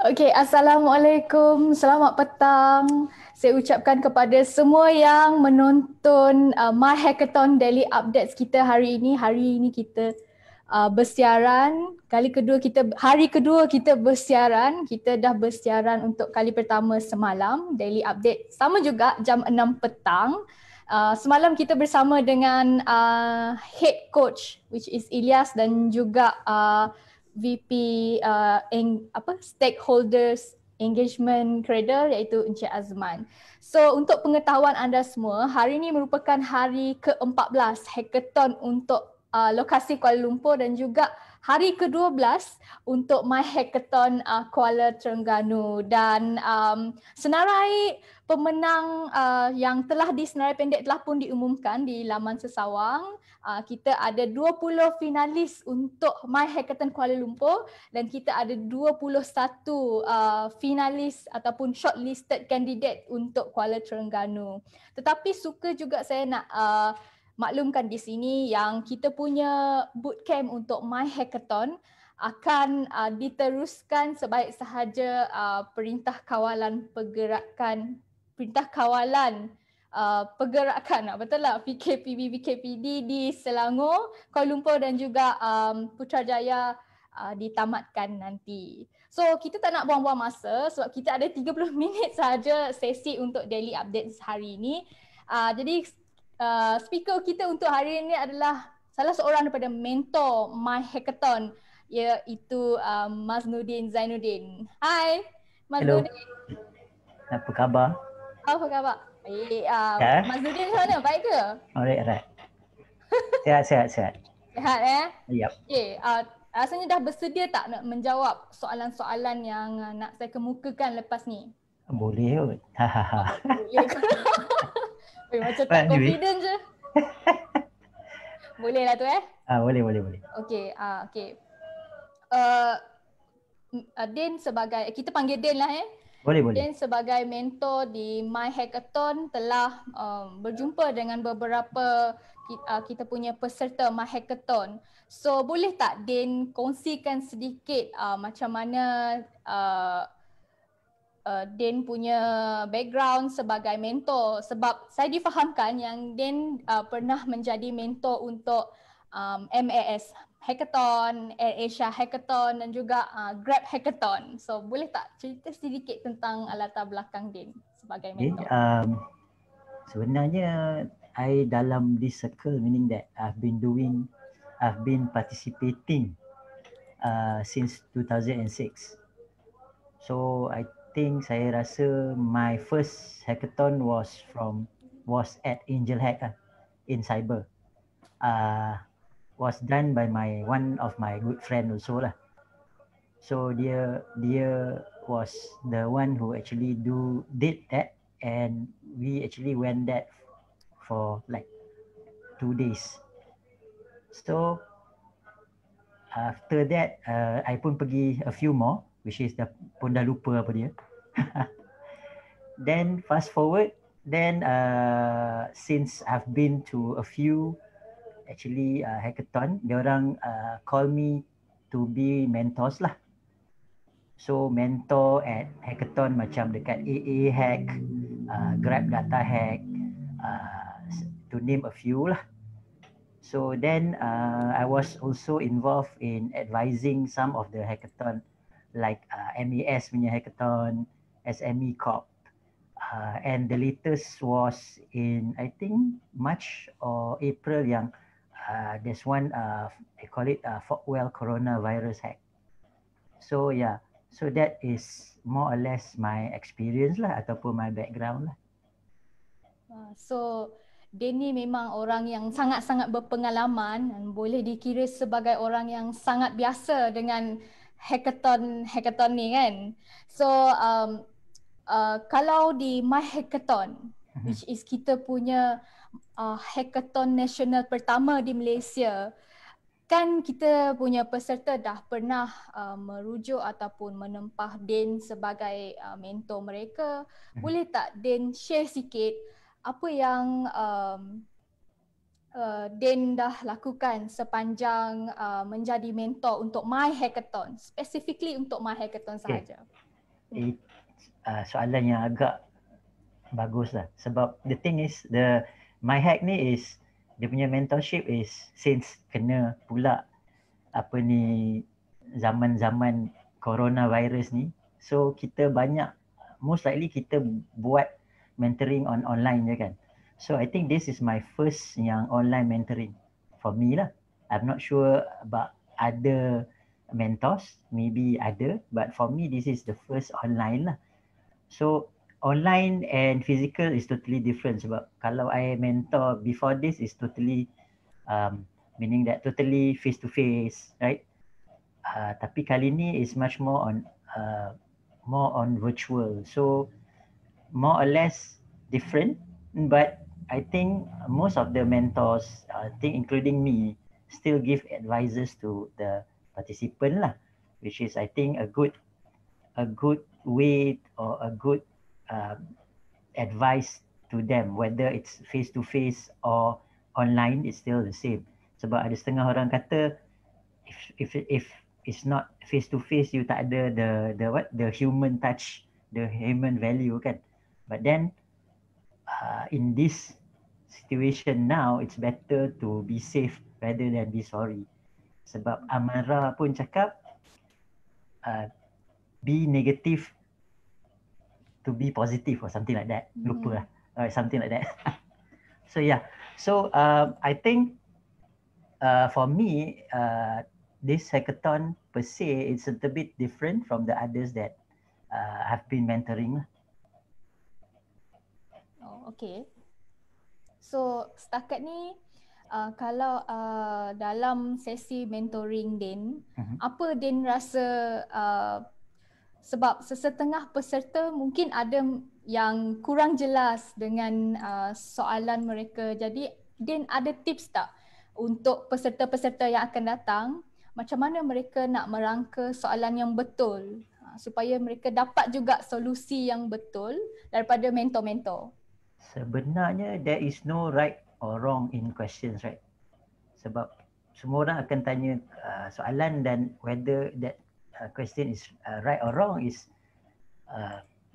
Okey, Assalamualaikum. Selamat petang. Saya ucapkan kepada semua yang menonton My Hackathon Daily Updates kita hari ini. Hari ini kita bersiaran. Hari kedua kita bersiaran. Kita dah bersiaran untuk kali pertama semalam. Daily Update sama juga jam 6 petang. Semalam kita bersama dengan head coach which is Ilyas dan juga VP Stakeholders Engagement Cradle iaitu Encik Azman. So untuk pengetahuan anda semua, hari ini merupakan hari ke-14 hackathon untuk lokasi Kuala Lumpur dan juga hari ke-12 untuk My Hackathon Kuala Terengganu dan senarai pemenang yang telah disenarai pendek telah pun diumumkan di laman Sesawang. Kita ada 20 finalis untuk My Hackathon Kuala Lumpur dan kita ada 21 finalis ataupun shortlisted candidate untuk Kuala Terengganu. Tetapi suka juga saya nak maklumkan di sini yang kita punya bootcamp untuk My Hackathon akan diteruskan sebaik sahaja pergerakan betul lah PKPD di Selangor, Kuala Lumpur dan juga Putrajaya ditamatkan nanti. So kita tak nak buang-buang masa sebab kita ada 30 minit sahaja sesi untuk daily update hari ini. Jadi speaker kita untuk hari ini adalah salah seorang daripada mentor My Hackathon iaitu Mas Nudin Zainuddin. Hai Mas Hello, Nudin. apa khabar? Apa khabar? Baik. Ya, Mas Nudin macam mana? Baik ke? alright. Sehat. Sihat Yap. Okay. Rasanya dah bersedia tak nak menjawab soalan-soalan yang nak saya kemukakan lepas ni? Boleh kot. Hahaha. Boleh ke? Macam tak Anyway, confident je. Boleh lah tu boleh. Okay. Okay. Uh, Din sebagai, kita panggil Din lah Boleh. Dan sebagai mentor di My Hackathon telah berjumpa dengan beberapa kita punya peserta My Hackathon. So boleh tak Din kongsikan sedikit macam mana Din punya background sebagai mentor, sebab saya difahamkan yang Din pernah menjadi mentor untuk MAS Hackathon, AirAsia Hackathon dan juga Grab Hackathon. So boleh tak cerita sedikit tentang latar belakang Din sebagai Okay, mentor? sebenarnya I dalam this circle, meaning that I've been participating since 2006. So I think saya rasa my first hackathon was at Angel Hack in cyber. Was done by one of my good friend also lah. So dia was the one who actually did that, and we actually went that for like 2 days. So after that I pun pergi a few more, which is pun dah lupa apa dia. Then fast forward, then since I've been to a few actually hackathon, dia orang call me to be mentors lah. So mentor at hackathon macam dekat AA Hack, Grab Data Hack, to name a few lah. So then I was also involved in advising some of the hackathon like MES punya hackathon, SME Corp. And the latest was in I think March or April yang there's one they call it Fogwell coronavirus hack. So yeah, so that is more or less my experience lah ataupun my background lah. So Din ni memang orang yang sangat-sangat berpengalaman dan boleh dikira sebagai orang yang sangat biasa dengan hackathon ni kan. So kalau di My Hackathon, which is kita punya hackathon nasional pertama di Malaysia, kan kita punya peserta dah pernah merujuk ataupun menempah Din sebagai mentor mereka. Boleh tak Din share sikit apa yang Din dah lakukan sepanjang menjadi mentor untuk My Hackathon, specifically untuk My Hackathon sahaja? Soalan yang agak bagus lah. Sebab the thing is, my hack ni is, dia punya mentorship is since kena pula apa ni, zaman-zaman coronavirus ni. So kita banyak, most likely kita buat mentoring online je kan. So I think this is my first yang online mentoring for me lah. I'm not sure about other mentors, maybe ada, but for me this is the first online lah. So online and physical is totally different, sebab kalau I mentor before this is totally meaning that totally face to face, right? Tapi kali ni is much more on virtual, so more or less different, but I think most of the mentors, I think including me, still give advices to the participant lah, which is I think a good way or a good advice to them, whether it's face to face or online, it's still the same. Sebab ada setengah orang kata if it's not face to face, you tak ada the human touch, the human value kan. But then in this situation now, it's better to be safe rather than be sorry. Sebab Amara pun cakap be negative to be positive or something like that. Lupa lah. Something like that. So yeah. So I think for me, this hackathon per se, it's a little bit different from the others that I've been mentoring. Oh, okay. So setakat ni kalau dalam sesi mentoring Din, apa Din rasa sebab sesetengah peserta mungkin ada yang kurang jelas dengan soalan mereka. Jadi Din ada tips tak untuk peserta-peserta yang akan datang, macam mana mereka nak merangka soalan yang betul supaya mereka dapat juga solusi yang betul daripada mentor-mentor? Sebenarnya there is no right or wrong in questions, right? Sebab semua orang akan tanya soalan, dan whether that question is right or wrong is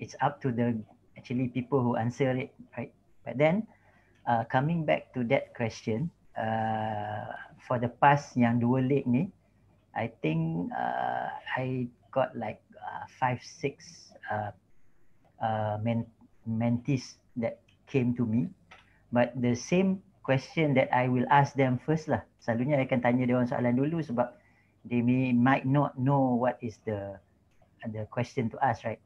it's up to the actually people who answer it, right? But then coming back to that question, for the past yang 2 leg ni, I think I got like 5-6 mentees that came to me, but the same question that I will ask them first lah. Selalunya I akan tanya dia orang soalan dulu, sebab they might not know what is the question to ask, right?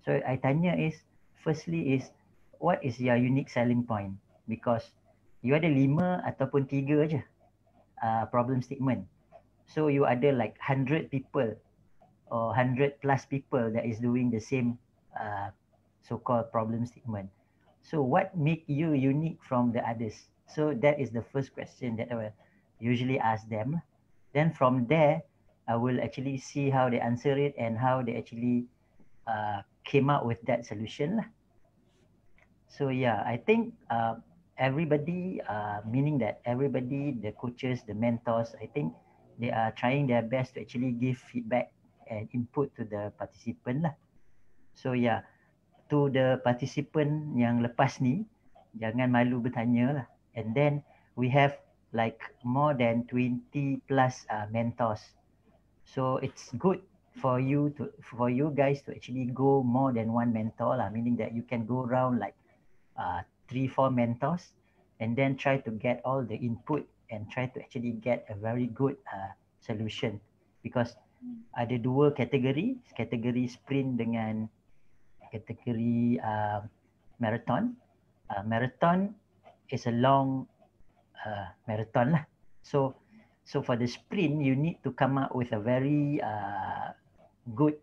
So I tanya is, firstly is, what is your unique selling point? Because you ada 5 ataupun 3 aja problem statement. So you ada like 100 people or 100 plus people that is doing the same so-called problem statement. So what make you unique from the others? So that is the first question that I will usually ask them. Then from there, I will actually see how they answer it and how they actually came up with that solution lah. So yeah, I think everybody, meaning that everybody, the coaches, the mentors, I think they are trying their best to actually give feedback and input to the participant lah. So yeah, to the participant yang lepas ni, jangan malu bertanya lah. And then we have like more than 20 plus mentors. So it's good for you guys to actually go more than one mentor lah, meaning that you can go around like 3-4 mentors and then try to get all the input and try to actually get a very good solution. Because ada 2 kategori sprint dengan kategori marathon. Marathon is a long marathon lah. So for the sprint, you need to come up with a very good,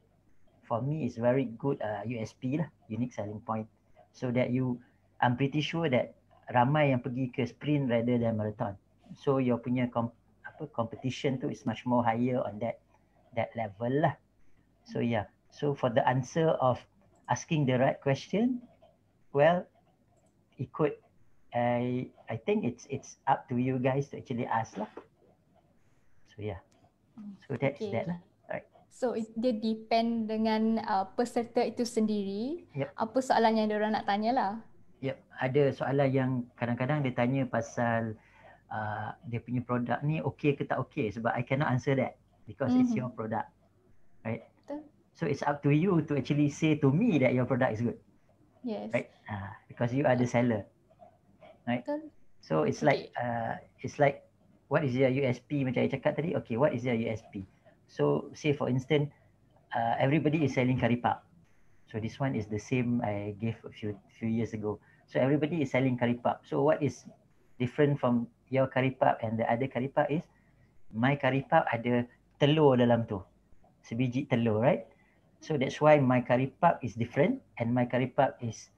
for me is very good USP lah, unique selling point, so that I'm pretty sure that ramai yang pergi ke sprint rather than marathon. So your punya competition tu is much more higher on that level lah. So yeah, so for the answer of asking the right question, well, ikut I think it's up to you guys to actually ask lah. So yeah, so that's that lah. Right. So dia depend dengan peserta itu sendiri. Yep. Apa soalan yang diorang nak tanya lah. Yep. Ada soalan yang kadang-kadang dia tanya pasal dia punya produk ni okay ke tak okay, sebab I cannot answer that because it's your product, right? Betul. So it's up to you to actually say to me that your product is good. Yes. Right? Because you are the seller, right? Betul. So it's like what is your USP macam I cakap tadi? Okay, what is your USP? So say for instance, everybody is selling curry puff. So this one is the same I gave a few years ago. So everybody is selling curry puff. So what is different from your curry puff and the other curry puff is my curry puff ada telur dalam tu. Sebiji telur, right? So that's why my curry puff is different and my curry puff is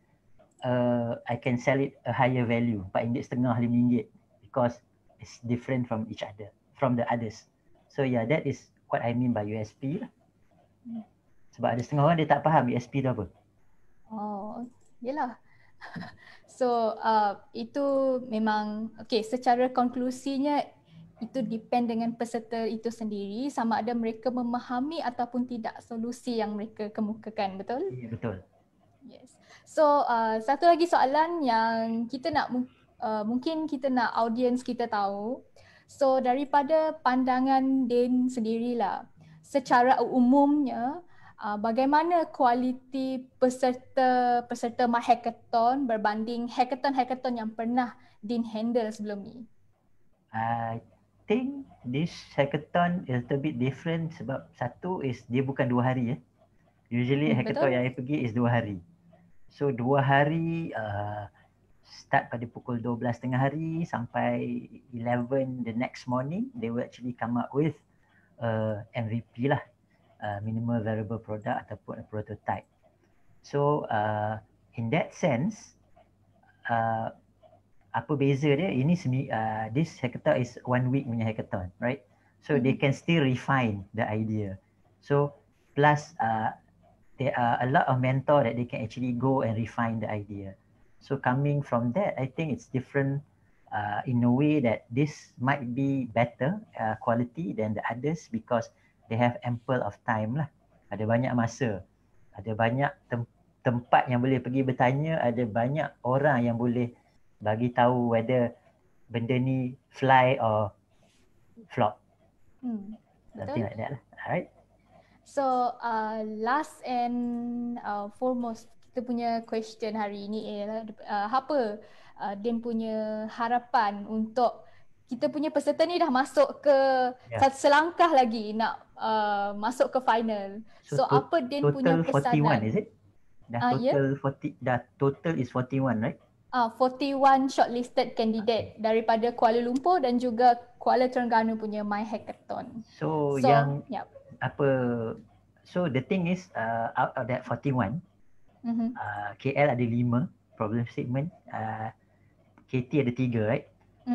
I can sell it a higher value, RM4.5, RM5 because it's different from each other, from the others. So yeah, that is what I mean by USP lah. Sebab ada setengah orang dia tak faham USP tu apa. Oh, yelah. So itu memang okay, secara konklusinya itu depend dengan peserta itu sendiri sama ada mereka memahami ataupun tidak solusi yang mereka kemukakan, betul? Ya, betul. Yes. So satu lagi soalan yang kita nak mungkin kita nak audience kita tahu. So daripada pandangan Din sendirilah, secara umumnya bagaimana kualiti peserta My Hackathon berbanding hackathon yang pernah Din handle sebelum ni? I think this hackathon is a little bit different sebab satu is dia bukan 2 hari. Usually hackathon yang I pergi is 2 hari. So 2 hari start pada pukul 12 tengah hari sampai 11 the next morning, they will actually come up with MVP lah, minimal variable product ataupun a prototype. So in that sense, apa beza dia? Ini this hackathon is 1 week punya hackathon, right? So they can still refine the idea. So plus there are a lot of mentor that they can actually go and refine the idea. So coming from that, I think it's different in a way that this might be better quality than the others because they have ample of time lah. Ada banyak masa, ada banyak tempat yang boleh pergi bertanya, ada banyak orang yang boleh bagi tahu whether benda ni fly or flop. Something like that lah. Alright. So last and foremost, kita punya question hari ini ialah apa Din punya harapan untuk kita punya peserta ni dah masuk ke selangkah lagi nak masuk ke final. So apa Din punya pesanan? Total 41 is it? Dah total is 41, right? 41 shortlisted candidate daripada Kuala Lumpur dan juga Kuala Terengganu punya My Hackathon. So yang so the thing is out of that 41, KL ada 5 problem statement, KT ada 3, right?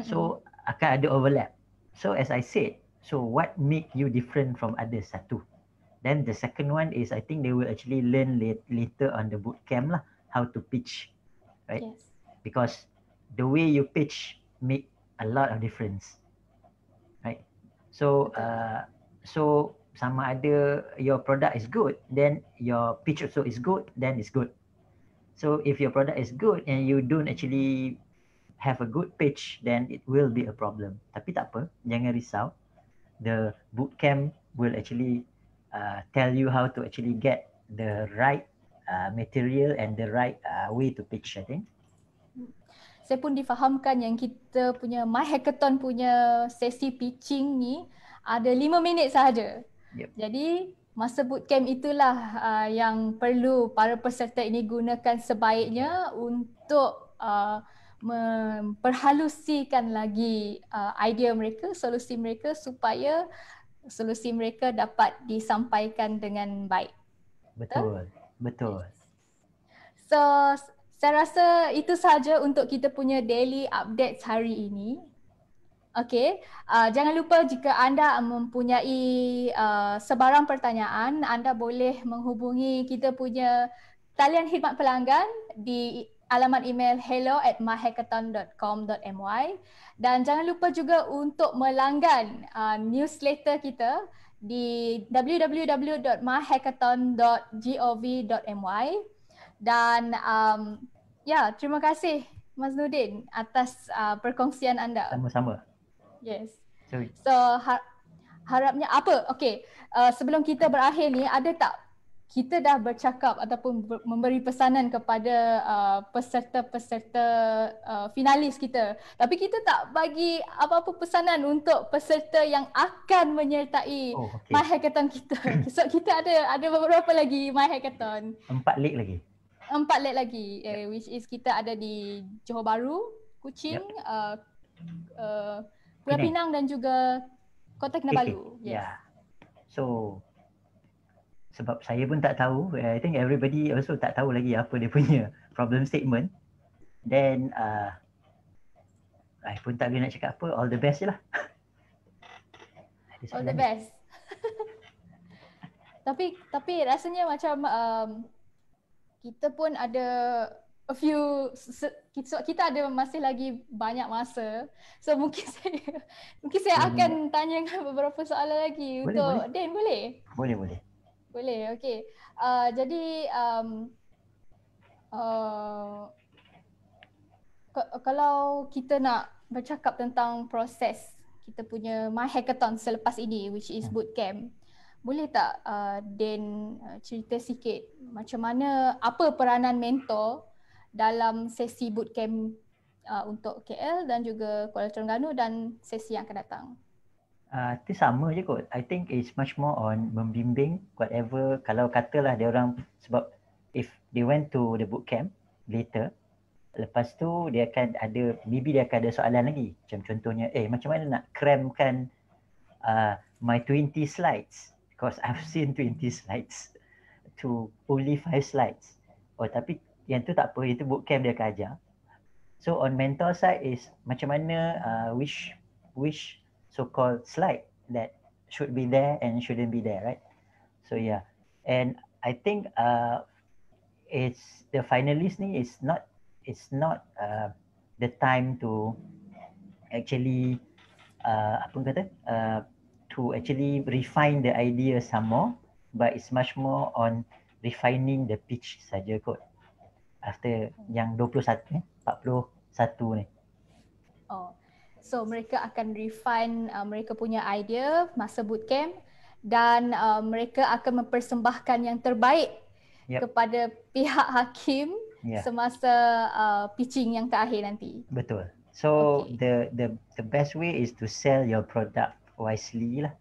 So akan ada overlap. So as I said, so what make you different from others? Satu. Then the second one is I think they will actually learn later on the bootcamp lah how to pitch, right? Yes. Because the way you pitch make a lot of difference, right? So so sama ada your product is good, then your pitch also is good, then it's good. So if your product is good and you don't actually have a good pitch, then it will be a problem. Tapi tak apa, jangan risau. The bootcamp will actually tell you how to actually get the right material and the right way to pitch, I think. Saya pun difahamkan yang kita punya My Hackathon punya sesi pitching ni ada 5 minit sahaja. Jadi masa bootcamp itulah yang perlu para peserta ini gunakan sebaiknya untuk memperhalusikan lagi idea mereka, solusi mereka supaya solusi mereka dapat disampaikan dengan baik. Betul. So saya rasa itu sahaja untuk kita punya daily updates hari ini. Okay, jangan lupa jika anda mempunyai sebarang pertanyaan, anda boleh menghubungi kita punya talian khidmat pelanggan di alamat email hello@myhackathon.com.my dan jangan lupa juga untuk melanggan newsletter kita di www.myhackathon.gov.my. Dan ya, terima kasih Mas Nudin atas perkongsian anda. Sama-sama. Yes. So, So harapnya apa? Okay, sebelum kita berakhir ni, ada tak kita dah bercakap ataupun memberi pesanan kepada peserta-peserta finalis kita, tapi kita tak bagi apa-apa pesanan untuk peserta yang akan menyertai My Hackathon kita. So kita ada beberapa lagi My Hackathon. 4 leg lagi. 4 leg lagi, which is kita ada di Johor Bahru, Kuching, Pulau Pinang dan juga Kota Kinabalu. Yes. Yeah. So sebab saya pun tak tahu, I think everybody also tak tahu lagi apa dia punya problem statement. Then I pun tak boleh nak cakap apa, all the best je lah. All the best. tapi rasanya macam kita pun ada a few, kita ada masih lagi banyak masa. So mungkin saya akan tanyakan beberapa soalan lagi untuk Dan, boleh? Boleh, okey. Jadi kalau kita nak bercakap tentang proses kita punya My Hackathon selepas ini, which is bootcamp, boleh tak Dan cerita sikit macam mana, apa peranan mentor dalam sesi bootcamp untuk KL dan juga Kuala Terengganu dan sesi yang akan datang? Itu sama je kot. I think it's much more on membimbing whatever. Kalau katalah dia orang, sebab if they went to the bootcamp later, lepas tu dia akan ada, maybe dia akan ada soalan lagi. Macam contohnya, macam mana nak cramkan my 20 slides, because I've seen 20 slides to only 5 slides. Tapi yang tu tak apa, itu bootcamp dia akan ajar. So on mentor side is macam mana which so-called slide that should be there and shouldn't be there, right? So yeah, and I think it's the finalist ni is not the time to actually to actually refine the idea some more, but it's much more on refining the pitch saja kot. After yang 41 ni. So mereka akan refine mereka punya idea masa bootcamp dan mereka akan mempersembahkan yang terbaik kepada pihak hakim semasa pitching yang terakhir nanti. Betul. So the best way is to sell your product wisely lah.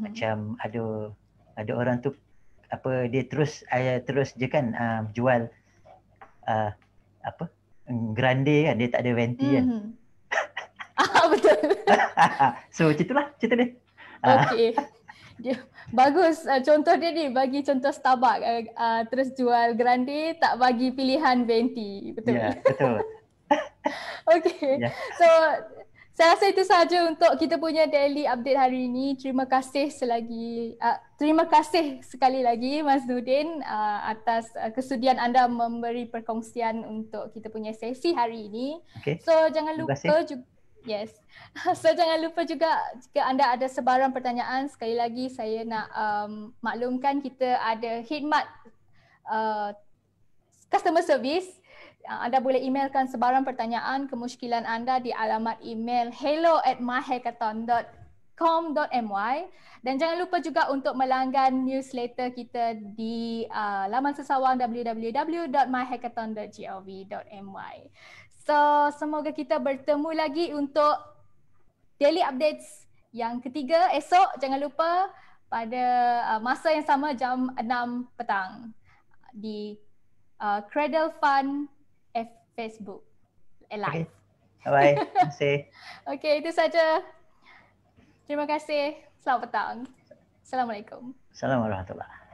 Macam ada orang tu dia terus je kan jual grande kan, dia tak ada venti kan. Betul. So itulah cerita dia. Okey. Bagus, contoh dia ni bagi contoh Starbucks, terus jual grande, tak bagi pilihan venti. Betul. Ya, betul. Okey. So saya rasa itu sahaja untuk kita punya daily update hari ini. Terima kasih sekali lagi Mas Nudin atas kesudian anda memberi perkongsian untuk kita punya sesi hari ini. So jangan lupa juga So jangan lupa juga jika anda ada sebarang pertanyaan, sekali lagi saya nak maklumkan kita ada khidmat customer service. Anda boleh emailkan sebarang pertanyaan, kemusykilan anda di alamat email hello@myhackathon.com.my, dan jangan lupa juga untuk melanggan newsletter kita di laman sesawang www.myhackathon.gov.my. So semoga kita bertemu lagi untuk daily updates yang ketiga esok. Jangan lupa pada masa yang sama jam 6 petang di Cradle Fund Facebook live. Bye. Terima kasih. Okey, itu saja. Terima kasih. Selamat petang. Assalamualaikum. Assalamualaikum warahmatullahi wabarakatuh.